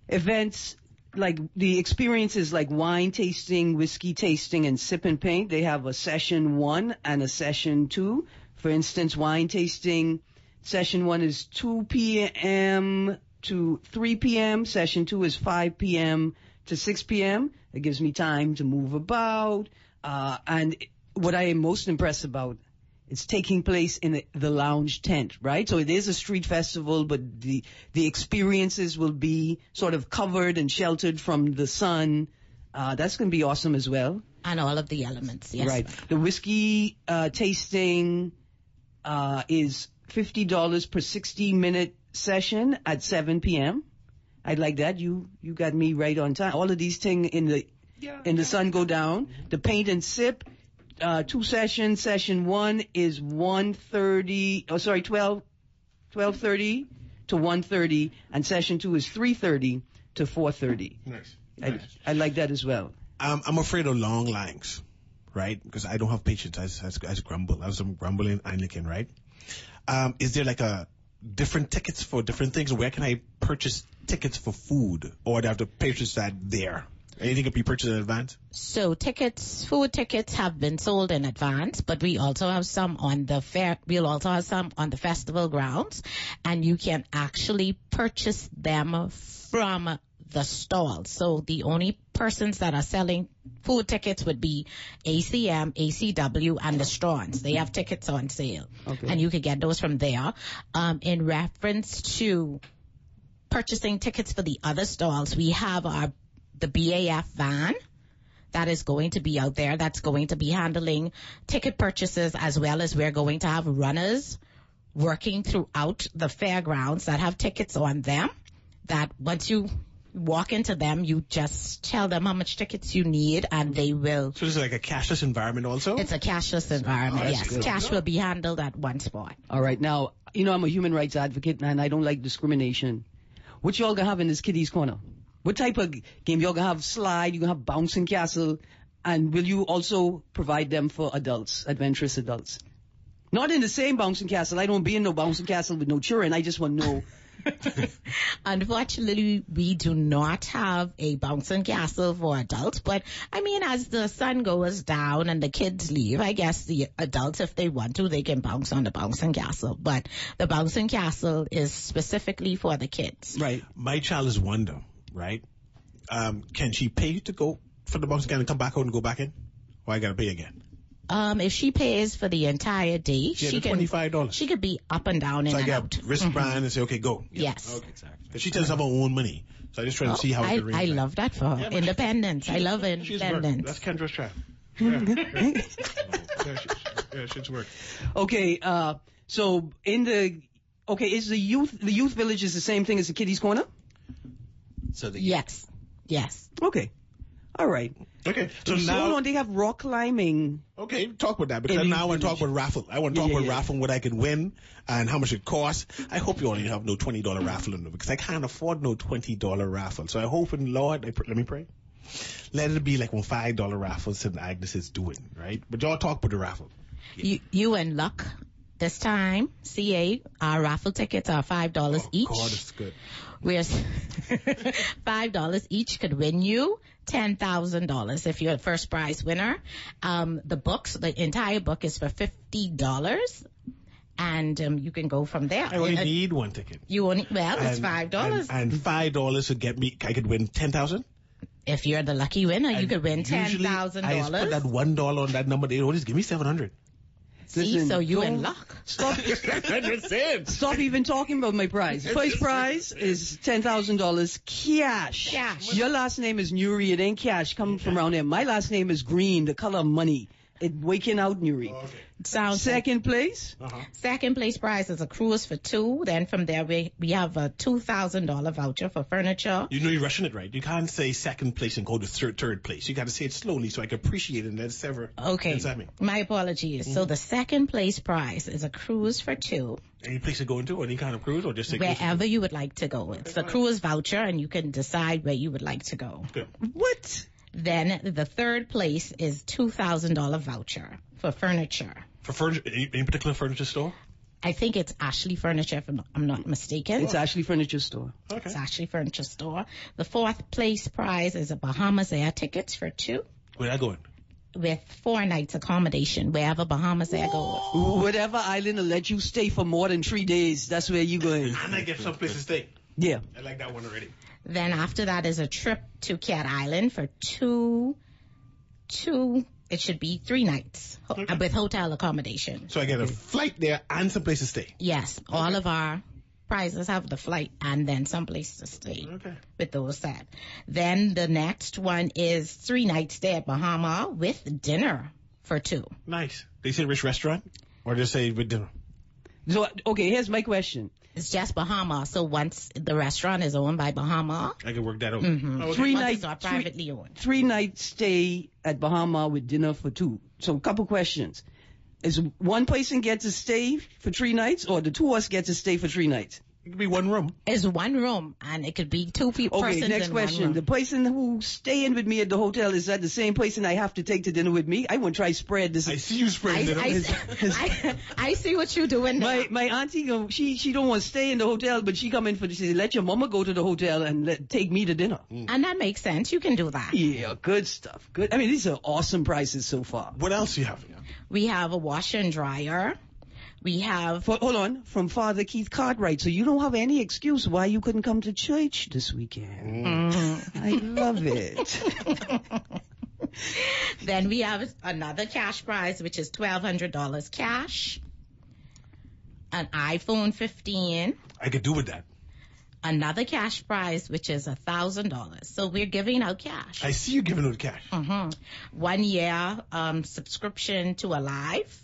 events, like the experiences like wine tasting, whiskey tasting, and sip and paint. They have a session 1 and a session 2. For instance, wine tasting, session 1 is 2 p.m. to 3 p.m. Session 2 is 5 p.m. to 6 p.m. It gives me time to move about. And what I am most impressed about, it's taking place in the lounge tent, right? So it is a street festival, but the experiences will be sort of covered and sheltered from the sun. That's going to be awesome as well. And all of the elements, yes. Right. The whiskey tasting is $50 per 60-minute session at 7 p.m. I'd like that. You got me right on time. All of these things in the sun go down. The paint and sip. 2 sessions. Session 1 is 12:30 to 1:30, and session 2 is 3:30 to 4:30. Nice. I like that as well. I'm afraid of long lines, right? Because I don't have patience. I grumble. I was grumbling Anglican, right? Is there like a different tickets for different things? Where can I purchase tickets for food, or do I have to purchase that there? Anything can be purchased in advance? So food tickets have been sold in advance, but we also have some on the fair. We'll also have some on the festival grounds, and you can actually purchase them from the stall. So the only persons that are selling food tickets would be ACM, ACW, and the Strawns. They have tickets on sale, and you could get those from there. In reference to purchasing tickets for the other stalls, we have the BAF van that is going to be out there. That's going to be handling ticket purchases, as well as we're going to have runners working throughout the fairgrounds that have tickets on them, that once you walk into them, you just tell them how much tickets you need, and they will. So this is like a cashless environment also? It's a cashless environment, yes. Good. Cash will be handled at one spot. All right. Now, I'm a human rights advocate, and I don't like discrimination. What y'all gonna have in this kiddies corner? What type of game? Y'all gonna have slide, you gonna have bouncing castle, and will you also provide them for adults, adventurous adults? Not in the same bouncing castle. I don't be in no bouncing castle with no children. I just want to know. Unfortunately, we do not have a bouncing castle for adults, but I mean, as the sun goes down and the kids leave, I guess the adults, if they want to, they can bounce on the bouncing castle, but the bouncing castle is specifically for the kids. Right. My child is one though, right? Can she pay to go for the bouncing castle and come back out and go back in? Or I gotta pay again? If she pays for the entire day, she can $25. She could be up and down So and I out. get wristband and say, okay, go. Yes. Okay, exactly. Because she doesn't have her own money. So I just try to see how I can arrange I that. love that for her. Independence. I love She's independence. That's Kendra's child. Yeah, she's work. Okay, so is the youth village is the same thing as the kiddies corner? So Yes. Okay. All right. Okay, so So now... hold on, they have rock climbing. Okay, talk about that, because now I want to talk about raffle. I want to talk about raffle and what I can win and how much it costs. I hope you only have no $20 raffle in there, because I can't afford no $20 raffle. So I hope in Lord, let me pray. Let it be like one $5 raffle St. Agnes is doing, right? But y'all talk about the raffle. You in luck this time. CA, our raffle tickets are $5 each. God, it's good. Whereas $5 each could win you $10,000 if you're a first prize winner. The entire book is for $50, and you can go from there. I only need one ticket. It's $5. And $5 would get me, I could win 10,000? If you're the lucky winner, you could win Usually, $10,000. I just put that $1 on that number, they always give me 700. See, Listen, so you in luck. Stop even talking about my prize. First prize is $10,000 cash. Your last name is Newry. It ain't cash. Come from around there. My last name is Green, the color of money. It waking out Newry. Okay. Second place? Second place prize is a cruise for two. Then from there we have a $2,000 voucher for furniture. You know you're rushing it, right? You can't say second place and go to third place. You got to say it slowly so I can appreciate it and then sever. Okay. My apologies. So the second place prize is a cruise for two. Any place to go into, any kind of cruise, or just wherever you would like to go. It's a cruise voucher, and you can decide where you would like to go. Good. What? Then the third place is $2,000 voucher for furniture. For furniture, any particular furniture store? I think it's Ashley Furniture, if I'm not mistaken. It's Ashley Furniture Store. Okay. It's Ashley Furniture Store. The fourth place prize is a Bahamas Air tickets for two. Where I going? With 4 nights accommodation, wherever Bahamas Air goes. Whatever island will let you stay for more than 3 days, that's where you going. And I get some place to stay. Yeah. I like that one already. Then after that is a trip to Cat Island for it should be 3 nights with hotel accommodation. So I get a flight there and some place to stay. Yes, all of our prizes have the flight and then some place to stay. Okay. With those set. Then the next one is 3 nights stay at Bahama with dinner for 2. Nice. They say rich restaurant, or just say with dinner. So, okay, here's my question. It's just Bahama, so once the restaurant is owned by Bahama, I can work that out. Mm-hmm. Okay. 3 once nights it's not privately owned. 3 nights stay at Bahama with dinner for 2. So a couple questions. Is one person get to stay for 3 nights, or the 2 of us get to stay for 3 nights? It could be one room. It's one room, and it could be two people. Okay, next question. The person who's staying with me at the hotel, is that the same person I have to take to dinner with me? I want to try spread this. I see you spreading it. I see what you're doing now. My auntie, she don't want to stay in the hotel, but she come in she said, let your mama go to the hotel and take me to dinner. And that makes sense. You can do that. Yeah, good stuff. Good. I mean, these are awesome prices so far. What else do you have? We have a washer and dryer. We have... Hold on. From Father Keith Cartwright. So you don't have any excuse why you couldn't come to church this weekend. I love it. Then we have another cash prize, which is $1,200 cash. An iPhone 15. I could do with that. Another cash prize, which is $1,000. So we're giving out cash. I see you giving out cash. 1 year subscription to Alive.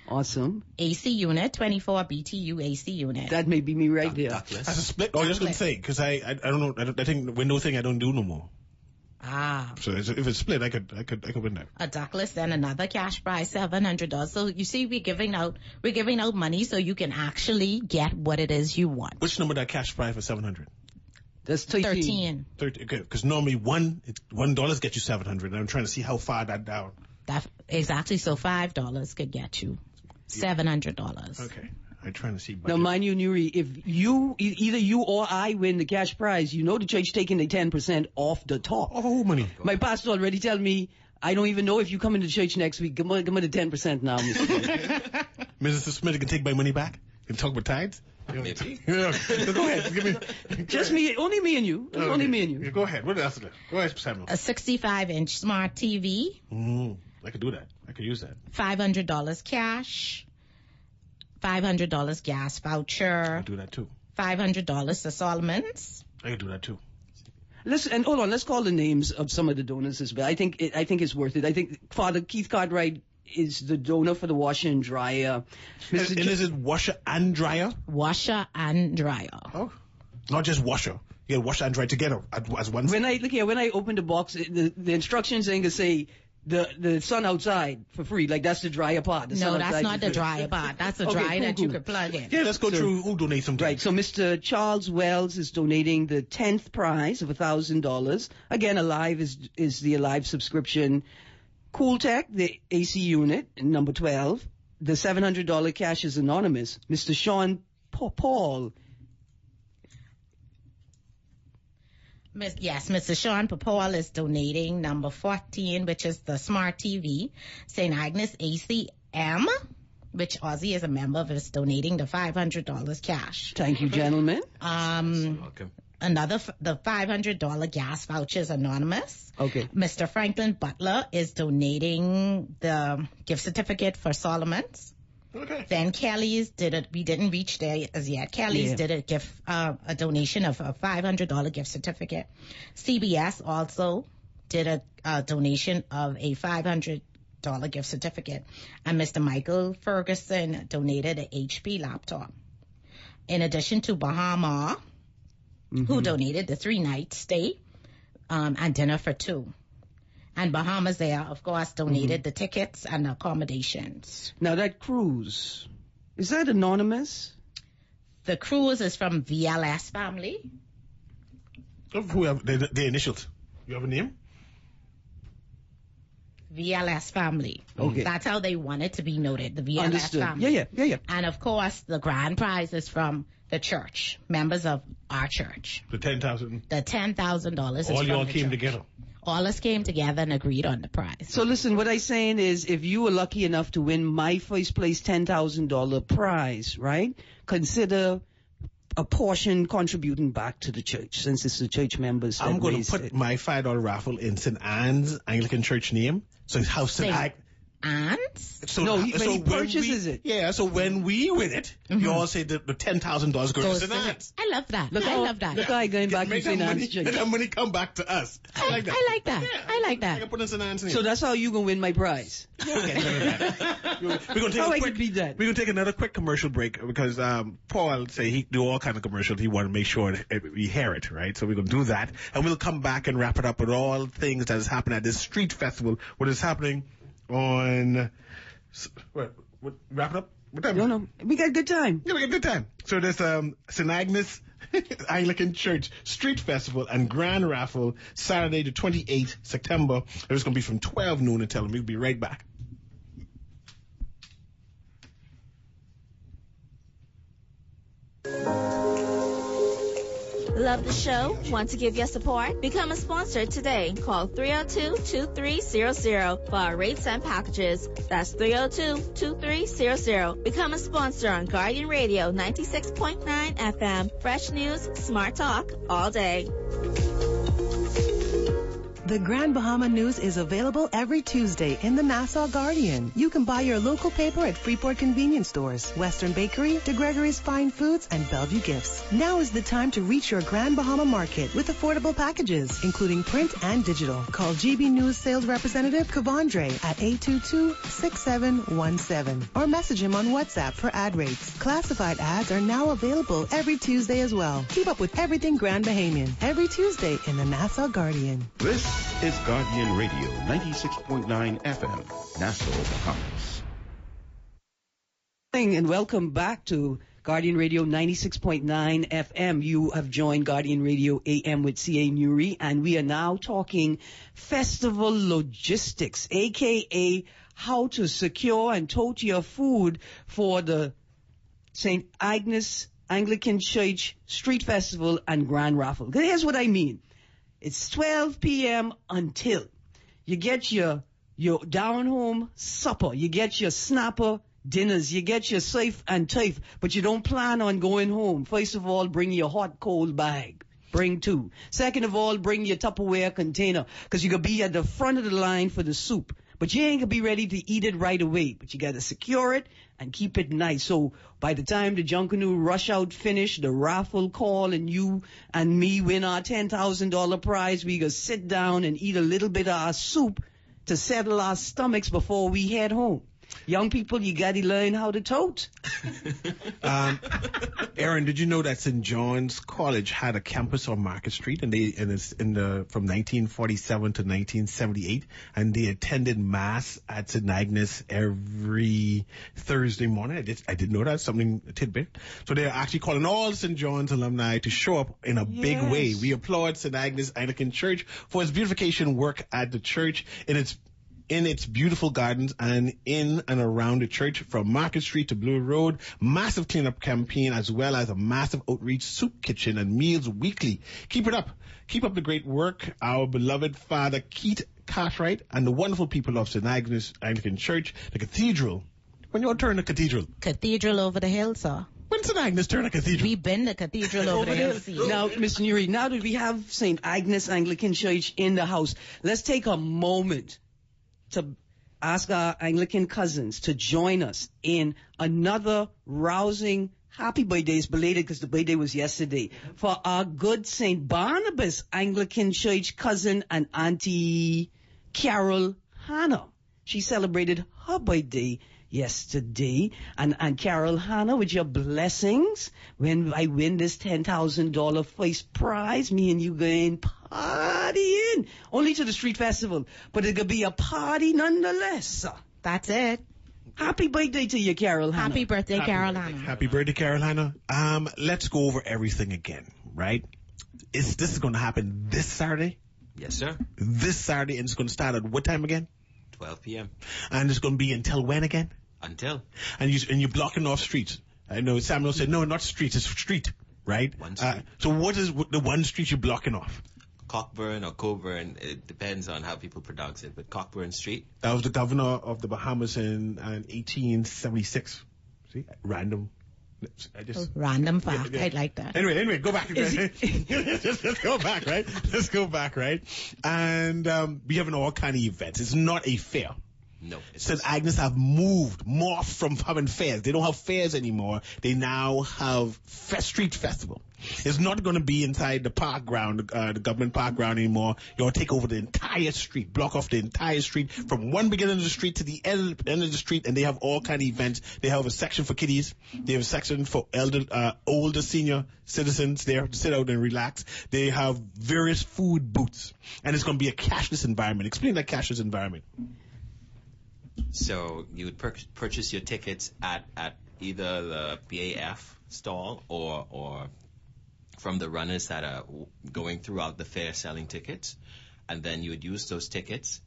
Awesome. AC unit, 24 BTU AC unit. That may be me right there. That's a split. Oh, I was just going to say, because I don't know. I think the window thing I don't do no more. So if it's split, I could win that. A ductless, then another cash prize, $700. So you see, we're giving out money so you can actually get what it is you want. Which number that cash prize for $700? That's 13. 13. Okay, because normally $1 gets you $700, and I'm trying to see how far that down. Exactly. So $5 could get you $700. Okay. I'm trying to see. Budget. Now, mind you, Newry, if either you or I win the cash prize, you know the church taking the 10% off the top. Oh, who money? My pastor already tell me, I don't even know if you come into church next week. Give me the 10% now, Mr. Mrs. Smith can take my money back and talk about tithes? Maybe. Yeah. So go ahead. Give me. Just me, only me and you. Okay. Only me and you. Yeah, go ahead. What else is there? Go ahead, Samuel. A 65-inch smart TV. I could do that. I could use that. $500 cash. $500 gas voucher. I could do that too. $500 to Solomon's. I could do that too. And hold on, let's call the names of some of the donors as well. I think it's worth it. I think Father Keith Cartwright is the donor for the washer and dryer. And is it washer and dryer? Washer and dryer. Oh, not just washer. You get washer and dryer together as one. When I open the box, the instructions ain't gonna say the sun outside for free. Like that's the dryer part. No, that's not the dryer part. That's the dryer that you could plug in. Yeah, let's go through who donates some. Right. So Mr. Charles Wells is donating the 10th prize of $1,000. Again, Alive is the Alive subscription. Cool Tech, the AC unit, number 12. The $700 cash is anonymous. Mr. Sean Paul. Yes, Mr. Sean Paul is donating number 14, which is the smart TV. St. Agnes ACM, which Ozzy is a member of, is donating the $500 cash. Thank you, gentlemen. Welcome. The $500 gas voucher is anonymous. Okay. Mr. Franklin Butler is donating the gift certificate for Solomon's. Okay. Then Kelly's we didn't reach there as yet. Kelly's did a donation of a $500 gift certificate. CBS also did a donation of a $500 gift certificate. And Mr. Michael Ferguson donated an HP laptop. In addition to Bahama, who donated the 3-night stay and dinner for 2. And Bahamas there, of course, donated the tickets and accommodations. Now that cruise, is that anonymous? The cruise is from VLS family. Who have the initials? You have a name? VLS family. Okay. That's how they want it to be noted, the VLS Understood. family. Yeah. And of course, the grand prize is from the church, members of our church. The $10,000. The $10,000 is All from y'all the came church. together. All us came together and agreed on the prize. So listen, what I'm saying is, if you were lucky enough to win my first place $10,000 prize, right? Consider a portion contributing back to the church, since it's the church members. I'm going to put my $5 raffle in St. Anne's Anglican Church name. So it's how St. Anne's. So, no, when he purchases it. Yeah, so when we win it, you all say the $10,000 goes to St. Anne's. I love that. Look how going back to St. Anne's Church. Make that money come back to us. I like that. I like that. Yeah. I like that. I can put in St. Anne's name. So that's how you gonna win my prize. We're gonna take another quick commercial break because Paul say he do all kind of commercials. He want to make sure that we hear it, right? So we're gonna do that, and we'll come back and wrap it up with all things that is happening at this street festival. What is happening on? What wrap it up? What time? No. We got a good time. Yeah, we got a good time. So there's St. Agnes Anglican Church Street Festival and Grand Raffle Saturday the 28th September. It's going to be from 12 noon until we'll be right back. Love the show? Want to give your support? Become a sponsor today. Call 302-2300 for our rates and packages. That's 302-2300. Become a sponsor on Guardian Radio 96.9 FM. Fresh news, smart talk, all day. The Grand Bahama News is available every Tuesday in the Nassau Guardian. You can buy your local paper at Freeport Convenience Stores, Western Bakery, De Gregory's Fine Foods, and Bellevue Gifts. Now is the time to reach your Grand Bahama Market with affordable packages, including print and digital. Call GB News Sales Representative Kavandre at 822-6717 or message him on WhatsApp for ad rates. Classified ads are now available every Tuesday as well. Keep up with everything Grand Bahamian every Tuesday in the Nassau Guardian. This is Guardian Radio 96.9 FM, Nassau, Bahamas. And welcome back to Guardian Radio 96.9 FM. You have joined Guardian Radio AM with CA Newry, and we are now talking festival logistics, aka how to secure and tote your food for the St. Agnes Anglican Church Street Festival and Grand Raffle. Here's what I mean. It's 12 p.m. until you get your down-home supper, you get your snapper dinners, you get your safe and turf, but you don't plan on going home. First of all, bring your hot, cold bag. Bring 2. Second of all, bring your Tupperware container, because you're going to be at the front of the line for the soup. But you ain't going to be ready to eat it right away. But you got to secure it and keep it nice. So by the time the Junkanoo rush out finish, the raffle call, and you and me win our $10,000 prize, we going to sit down and eat a little bit of our soup to settle our stomachs before we head home. Young people, you got to learn how to tote. Aaron, did you know that St. John's College had a campus on Market Street, and it's from 1947 to 1978, and they attended mass at St. Agnes every Thursday morning. I didn't know that, a tidbit. So they're actually calling all St. John's alumni to show up in a big way. We applaud St. Agnes Anglican Church for its beautification work at the church in its beautiful gardens and in and around the church, from Market Street to Blue Road. Massive cleanup campaign, as well as a massive outreach soup kitchen and meals weekly. Keep it up. Keep up the great work. Our beloved Father Keith Cartwright and the wonderful people of St. Agnes Anglican Church, the cathedral. When you turn the cathedral? Cathedral over the hill, sir. When St. Agnes turn a cathedral? We've been the cathedral over the hill. Now, Mr. Newry, now that we have St. Agnes Anglican Church in the house, let's take a moment to ask our Anglican cousins to join us in another rousing happy birthdays, belated because the birthday was yesterday, for our good St. Barnabas Anglican Church cousin and Auntie Carol Hannah. She celebrated her birthday yesterday. And Carol Hannah, with your blessings, when I win this $10,000 first prize, me and you going partying. Only to the street festival, but it could be a party nonetheless. That's it. Happy birthday to you, Carol Hannah. Happy birthday, Carol Hannah. Happy birthday, Carol Hannah. Let's go over everything again, right? This is going to happen this Saturday? Yes, sir. This Saturday, and it's going to start at what time again? 12 p.m. And it's going to be until when again? Until. And you're blocking off streets. I know Samuel said, no, not streets, it's street, right? One street. So what is the one street you're blocking off? Cockburn or Coburn, it depends on how people pronounce it, but Cockburn Street. That was the governor of the Bahamas in 1876. See? Random. Random fact. I like that. Anyway, go back. Let's go back, right? Let's go back, right? And we having all kind of events. It's not a fair. No. St. Agnes have morphed from having fairs. They don't have fairs anymore. They now have street festival. It's not going to be inside the park ground, the government park ground anymore. You'll take over the entire street, block off the entire street from one beginning of the street to the end of the street, and they have all kind of events. They have a section for kiddies. They have a section for older senior citizens there to sit out and relax. They have various food booths, and it's going to be a cashless environment. Explain that cashless environment. So you would purchase your tickets at either the BAF stall or from the runners that are going throughout the fair selling tickets, and then you would use those tickets.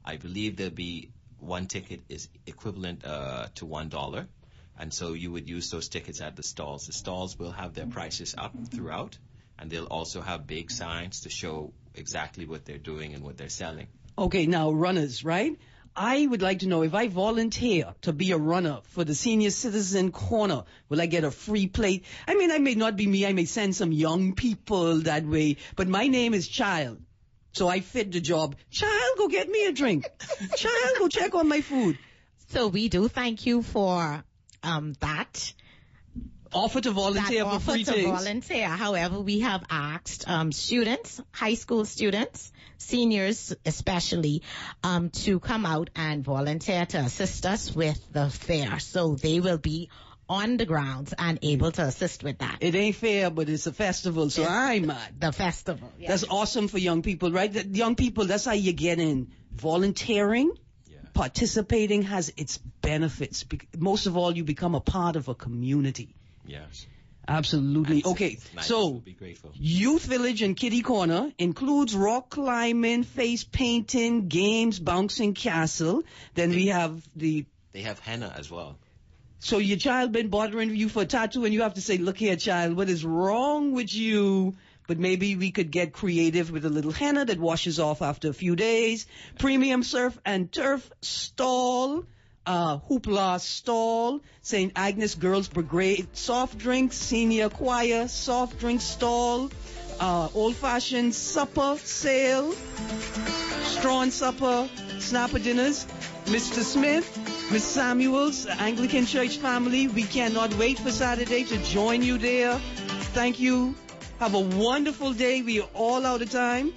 I believe there'll be one ticket is equivalent to $1, and so you would use those tickets at the stalls. The stalls will have their prices up throughout, and they'll also have big signs to show exactly what they're doing and what they're selling. Okay, now runners, right? I would like to know, if I volunteer to be a runner for the Senior Citizen Corner, will I get a free plate? I mean, I may not be me. I may send some young people that way. But my name is Child. So I fit the job. Child, go get me a drink. Child, go check on my food. So we do thank you for that. Offer to volunteer for free things. Volunteer. However, we have asked students, high school students, seniors especially, to come out and volunteer to assist us with the fair. So they will be on the grounds and able to assist with that. It ain't fair, but it's a festival, so I'm mad. The festival. Yes. That's awesome for young people, right? The young people, that's how you get in. Volunteering, participating has its benefits. Most of all, you become a part of a community. Yes. Absolutely. Okay, nice. So Be grateful. Youth Village and Kiddie Corner includes rock climbing, face painting, games, bouncing castle. Then we have They have henna as well. So your child been bothering you for a tattoo, and you have to say, look here, child, what is wrong with you? But maybe we could get creative with a little henna that washes off after a few days. Premium surf and turf stall. Hoopla stall, St. Agnes Girls Brigade, soft drinks, senior choir, soft drink stall, old-fashioned supper sale, straw and supper, snapper dinners, Mr. Smith, Miss Samuels, Anglican Church family, we cannot wait for Saturday to join you there. Thank you. Have a wonderful day. We are all out of time.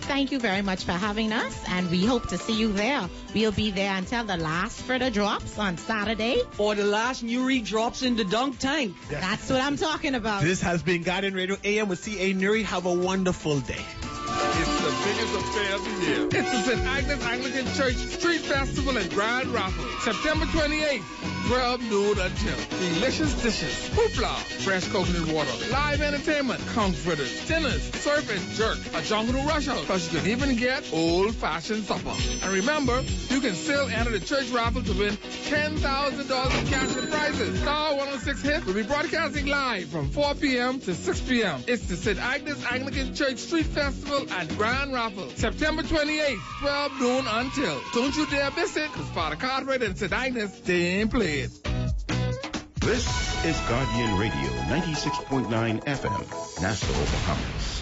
Thank you very much for having us, and we hope to see you there. We'll be there until the last further drops on Saturday. Or the last Newry drops in the dunk tank. Yes. That's what I'm talking about. This has been Guardian Radio AM with C.A. Newry. Have a wonderful day. It's the biggest affair of the year. It's the St. Agnes Anglican Church Street Festival and Grand Raffle, September 28th, 12 noon until. Delicious dishes, hoopla, fresh coconut water, live entertainment, comforters, dinners, surf and jerk, a jungle rush hour, plus you can even get old-fashioned supper. And remember, you can still enter the church raffle to win $10,000 in cash and prizes. Star 106 Hit will be broadcasting live from 4 p.m. to 6 p.m. It's the St. Agnes Anglican Church Street Festival and Grand Raffle, September 28th, 12 noon until. Don't you dare miss it, because Father Cartwright and St. Agnes, they ain't play it. This is Guardian Radio 96.9 FM, Nassau, Bahamas.